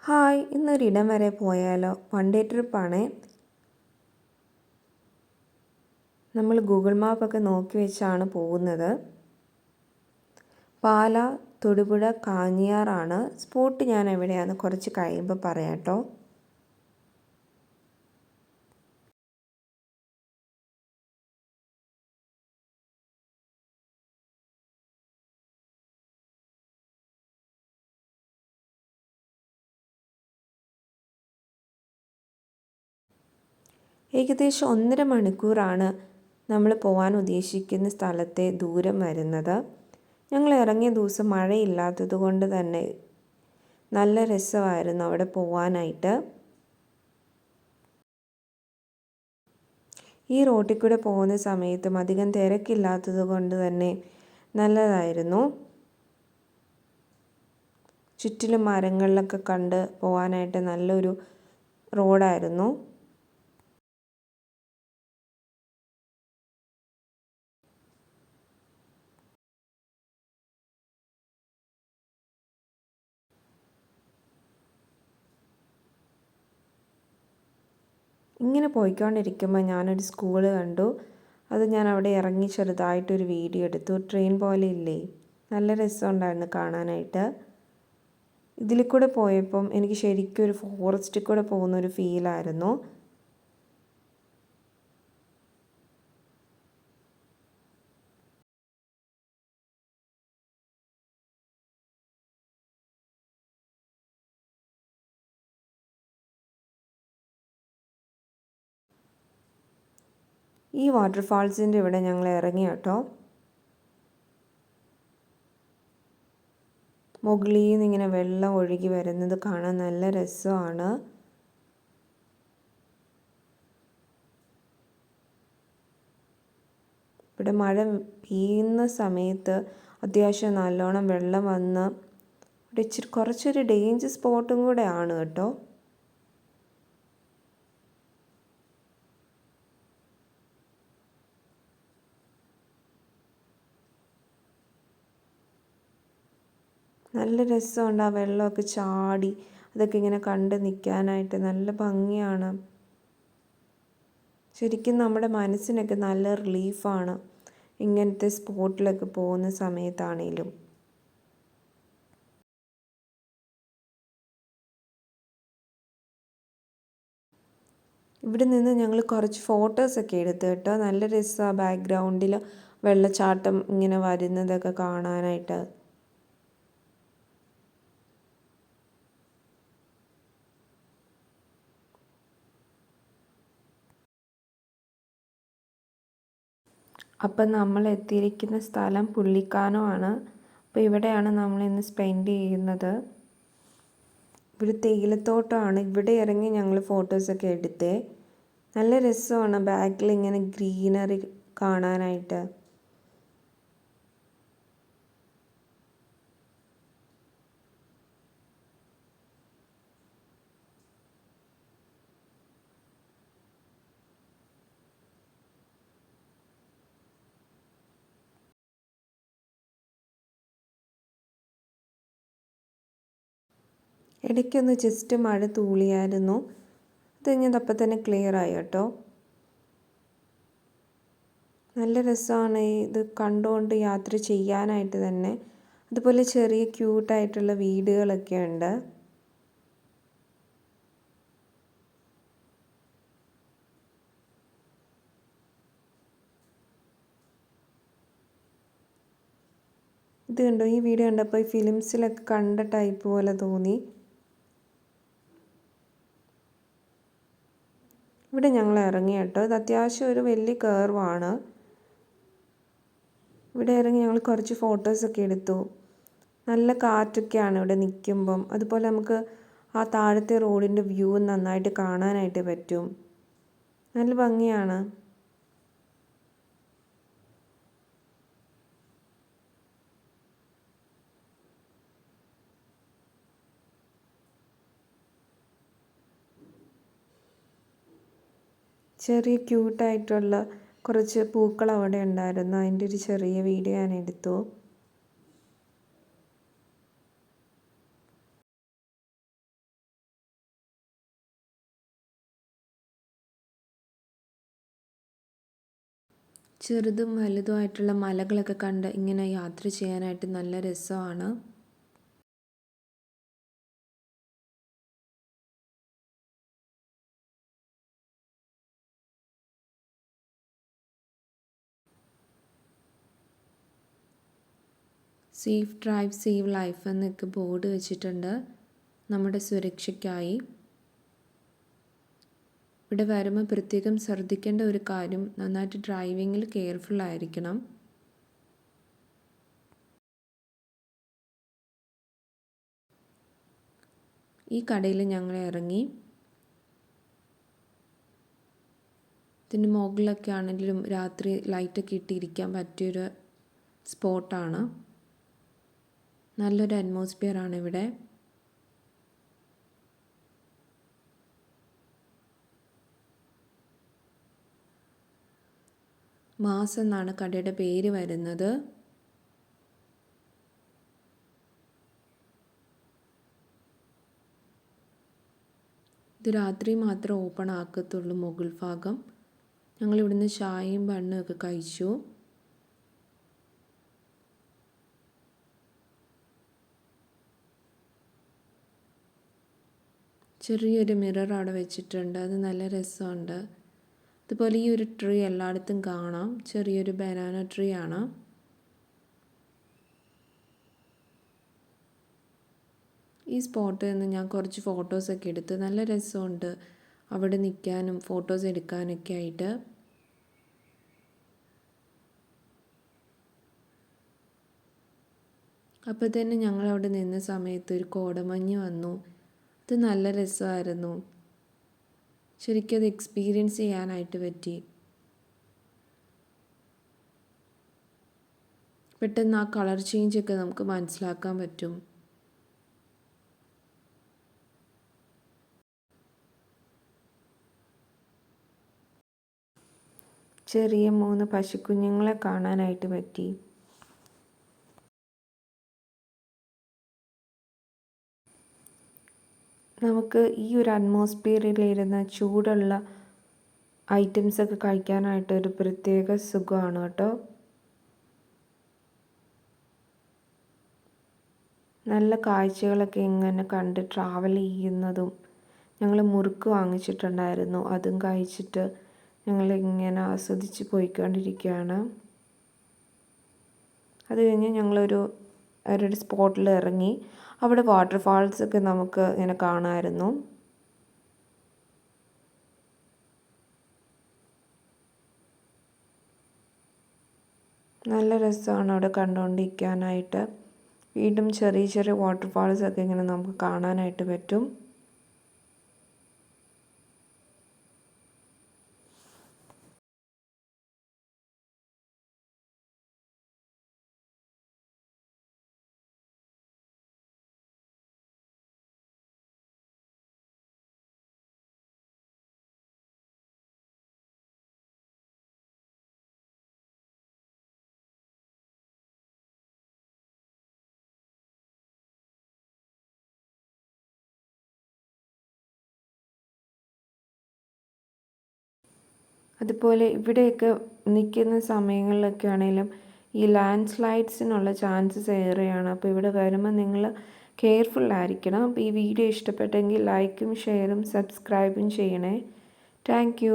Hi, ഇന്നൊരിടം വരെ പോയാലോ? വൺ ഡേ ട്രിപ്പാണേ. നമ്മൾ ഗൂഗിൾ മാപ്പൊക്കെ നോക്കി വെച്ചാണ് പോകുന്നത്. പാല, തൊടുപുഴ, കാഞ്ഞിയാറാണ്. സ്പോട്ട് ഞാൻ എവിടെയാണെന്ന് കുറച്ച് കഴിയുമ്പോൾ പറയാം കേട്ടോ. ഏകദേശം 1.5 മണിക്കൂറാണ് നമ്മൾ പോകാൻ ഉദ്ദേശിക്കുന്ന സ്ഥലത്തെ ദൂരം വരുന്നത്. ഞങ്ങൾ ഇറങ്ങിയ ദിവസം മഴയില്ലാത്തത് കൊണ്ട് തന്നെ നല്ല രസമായിരുന്നു അവിടെ പോകാനായിട്ട്. ഈ റോട്ടിൽ കൂടെ പോകുന്ന സമയത്തും അധികം തിരക്കില്ലാത്തത് കൊണ്ട് തന്നെ നല്ലതായിരുന്നു. ചുറ്റിലും മരങ്ങളിലൊക്കെ കണ്ട് പോകാനായിട്ട് നല്ലൊരു റോഡായിരുന്നു. ഇങ്ങനെ പോയിക്കൊണ്ടിരിക്കുമ്പോൾ ഞാനൊരു സ്കൂൾ കണ്ടു. അത് ഞാൻ അവിടെ ഇറങ്ങി ചെറുതായിട്ടൊരു വീഡിയോ എടുത്തു. ട്രെയിൻ പോലെ ഇല്ലേ, നല്ല രസമുണ്ടായിരുന്നു കാണാനായിട്ട്. ഇതിൽ കൂടെ പോയപ്പം എനിക്ക് ശരിക്കും ഒരു ഫോറസ്റ്റിൽ കൂടെ പോകുന്നൊരു ഫീലായിരുന്നു. ഈ വാട്ടർഫാൾസിൻ്റെ ഇവിടെ ഞങ്ങൾ ഇറങ്ങി കേട്ടോ. മുകളിൽ നിന്ന് ഇങ്ങനെ വെള്ളം ഒഴുകി വരുന്നത് കാണാൻ നല്ല രസമാണ്. ഇവിടെ മഴ പെയ്യുന്ന സമയത്ത് അത്യാവശ്യം നല്ലോണം വെള്ളം വന്ന് ഇവിടെ കുറച്ചൊരു ഡേഞ്ചർ സ്പോട്ടും കൂടെ ആണ് കേട്ടോ. നല്ല രസമുണ്ട് ആ വെള്ളമൊക്കെ ചാടി അതൊക്കെ ഇങ്ങനെ കണ്ട് നിൽക്കാനായിട്ട് നല്ല ഭംഗിയാണ്. ശരിക്കും നമ്മുടെ മനസ്സിനൊക്കെ നല്ല റിലീഫാണ് ഇങ്ങനത്തെ സ്പോട്ടിലൊക്കെ പോകുന്ന സമയത്താണേലും. ഇവിടെ നിന്ന് ഞങ്ങൾ കുറച്ച് ഫോട്ടോസൊക്കെ എടുത്തു കേട്ടോ. നല്ല രസമാണ് ബാക്ക്ഗ്രൗണ്ടിൽ വെള്ളച്ചാട്ടം ഇങ്ങനെ വരുന്നതൊക്കെ കാണാനായിട്ട്. അപ്പം നമ്മൾ എത്തിയിരിക്കുന്ന സ്ഥലം പുള്ളിക്കാനം ആണ്. അപ്പോൾ ഇവിടെയാണ് നമ്മൾ ഇന്ന് സ്പെൻഡ് ചെയ്യുന്നത്. ഇവിടെ തേയിലത്തോട്ടമാണ്. ഇവിടെ ഇറങ്ങി ഞങ്ങൾ ഫോട്ടോസൊക്കെ എടുത്തേ. നല്ല രസമാണ് ബാക്കിൽ ഇങ്ങനെ ഗ്രീനറി കാണാനായിട്ട്. ഇടയ്ക്കൊന്ന് ജസ്റ്റ് മഴ തൂളിയായിരുന്നു. അത് കഴിഞ്ഞതപ്പം തന്നെ ക്ലിയർ ആയി കേട്ടോ. നല്ല രസമാണ് ഇത് കണ്ടുകൊണ്ട് യാത്ര ചെയ്യാനായിട്ട് തന്നെ. അതുപോലെ ചെറിയ ക്യൂട്ടായിട്ടുള്ള വീടുകളൊക്കെ ഉണ്ട്. ഇത് കണ്ടോ, ഈ വീഡിയോ കണ്ടപ്പോൾ ഈ ഫിലിംസിലൊക്കെ കണ്ട ടൈപ്പ് പോലെ തോന്നി. ഇവിടെ ഞങ്ങൾ ഇറങ്ങി കേട്ടോ. ഇത് അത്യാവശ്യം ഒരു വലിയ കർവാണ്. ഇവിടെ ഇറങ്ങി ഞങ്ങൾ കുറച്ച് ഫോട്ടോസൊക്കെ എടുത്തു. നല്ല കാറ്റൊക്കെയാണ് ഇവിടെ നിൽക്കുമ്പം. അതുപോലെ നമുക്ക് ആ താഴത്തെ റോഡിൻ്റെ വ്യൂ നന്നായിട്ട് കാണാനായിട്ട് പറ്റും. നല്ല ഭംഗിയാണ്. ചെറിയ ക്യൂട്ടായിട്ടുള്ള കുറച്ച് പൂക്കൾ അവിടെ ഉണ്ടായിരുന്നു. അതിൻ്റെ ഒരു ചെറിയ വീഡിയോ ഞാൻ എടുത്തു. ചെറുതും വലുതുമായിട്ടുള്ള മലകളൊക്കെ കണ്ട് ഇങ്ങനെ യാത്ര ചെയ്യാനായിട്ട് നല്ല രസമാണ്. സേഫ് ഡ്രൈവ് സേവ് ലൈഫ് എന്നൊക്കെ ബോർഡ് വെച്ചിട്ടുണ്ട് നമ്മുടെ സുരക്ഷയ്ക്കായി. ഇവിടെ വരുമ്പോൾ പ്രത്യേകം ശ്രദ്ധിക്കേണ്ട ഒരു കാര്യം, നന്നായിട്ട് ഡ്രൈവിങ്ങിൽ കെയർഫുൾ ആയിരിക്കണം. ഈ കടയിൽ ഞങ്ങൾ ഇറങ്ങി. ഇതിന് മുകളിലൊക്കെ ആണെങ്കിലും രാത്രി ലൈറ്റൊക്കെ ഇട്ടിരിക്കാൻ പറ്റിയൊരു സ്പോട്ടാണ്. നല്ലൊരു അറ്റ്മോസ്ഫിയർ ആണ് ഇവിടെ. മാസ് എന്നാണ് കടയുടെ പേര് വരുന്നത്. ഇത് രാത്രി മാത്രം ഓപ്പൺ ആക്കത്തുള്ളൂ മുകൾ ഭാഗം. ഞങ്ങളിവിടുന്ന് ചായയും ബണ്ണും ഒക്കെ കഴിച്ചു. ചെറിയൊരു മിറർ അവിടെ വെച്ചിട്ടുണ്ട്, അത് നല്ല രസമുണ്ട്. അതുപോലെ ഈ ഒരു ട്രീ എല്ലായിടത്തും കാണാം, ചെറിയൊരു ബനാന ട്രീ ആണ്. ഈ സ്പോട്ടിൽ നിന്ന് ഞാൻ കുറച്ച് ഫോട്ടോസൊക്കെ എടുത്ത്. നല്ല രസമുണ്ട് അവിടെ നിൽക്കാനും ഫോട്ടോസ് എടുക്കാനൊക്കെ ആയിട്ട്. അപ്പോൾ തന്നെ ഞങ്ങളവിടെ നിന്ന സമയത്ത് ഒരു കോടമഞ്ഞ് വന്നു. അത് നല്ല രസമായിരുന്നു. ശരിക്കും അത് എക്സ്പീരിയൻസ് ചെയ്യാനായിട്ട് പറ്റി. പെട്ടെന്ന് ആ കളർ ചേഞ്ചൊക്കെ നമുക്ക് മനസ്സിലാക്കാൻ പറ്റും. ചെറിയ 3 പശുക്കുഞ്ഞുങ്ങളെ കാണാനായിട്ട് പറ്റി. നമുക്ക് ഈ ഒരു അറ്റ്മോസ്ഫിയറിലിരുന്ന് ചൂടുള്ള ഐറ്റംസൊക്കെ കഴിക്കാനായിട്ട് ഒരു പ്രത്യേക സുഖമാണ് കേട്ടോ. നല്ല കാഴ്ചകളൊക്കെ ഇങ്ങനെ കണ്ട് ട്രാവൽ ചെയ്യുന്നതും. ഞങ്ങൾ മുറുക്ക് വാങ്ങിച്ചിട്ടുണ്ടായിരുന്നു, അതും കഴിച്ചിട്ട് ഞങ്ങളിങ്ങനെ ആസ്വദിച്ച് പോയിക്കൊണ്ടിരിക്കുകയാണ്. അത് കഴിഞ്ഞ് ഞങ്ങളൊരു സ്പോട്ടിൽ ഇറങ്ങി. അവിടെ വാട്ടർഫാൾസൊക്കെ നമുക്ക് ഇങ്ങനെ കാണാമായിരുന്നു. നല്ല രസമാണ് അവിടെ കണ്ടുകൊണ്ടിരിക്കാനായിട്ട്. വീണ്ടും ചെറിയ ചെറിയ വാട്ടർഫാൾസൊക്കെ ഇങ്ങനെ നമുക്ക് കാണാനായിട്ട് പറ്റും. അതുപോലെ ഇവിടെയൊക്കെ നിൽക്കുന്ന സമയങ്ങളിലൊക്കെ ആണെങ്കിലും ഈ ലാൻഡ് സ്ലൈഡ്സിനുള്ള ചാൻസസ് ഏറെയാണ്. അപ്പോൾ ഇവിടെ വരുമ്പോൾ നിങ്ങൾ കെയർഫുള്ളായിരിക്കണം. അപ്പോൾ ഈ വീഡിയോ ഇഷ്ടപ്പെട്ടെങ്കിൽ ലൈക്കും ഷെയറും സബ്സ്ക്രൈബും ചെയ്യണേ. താങ്ക്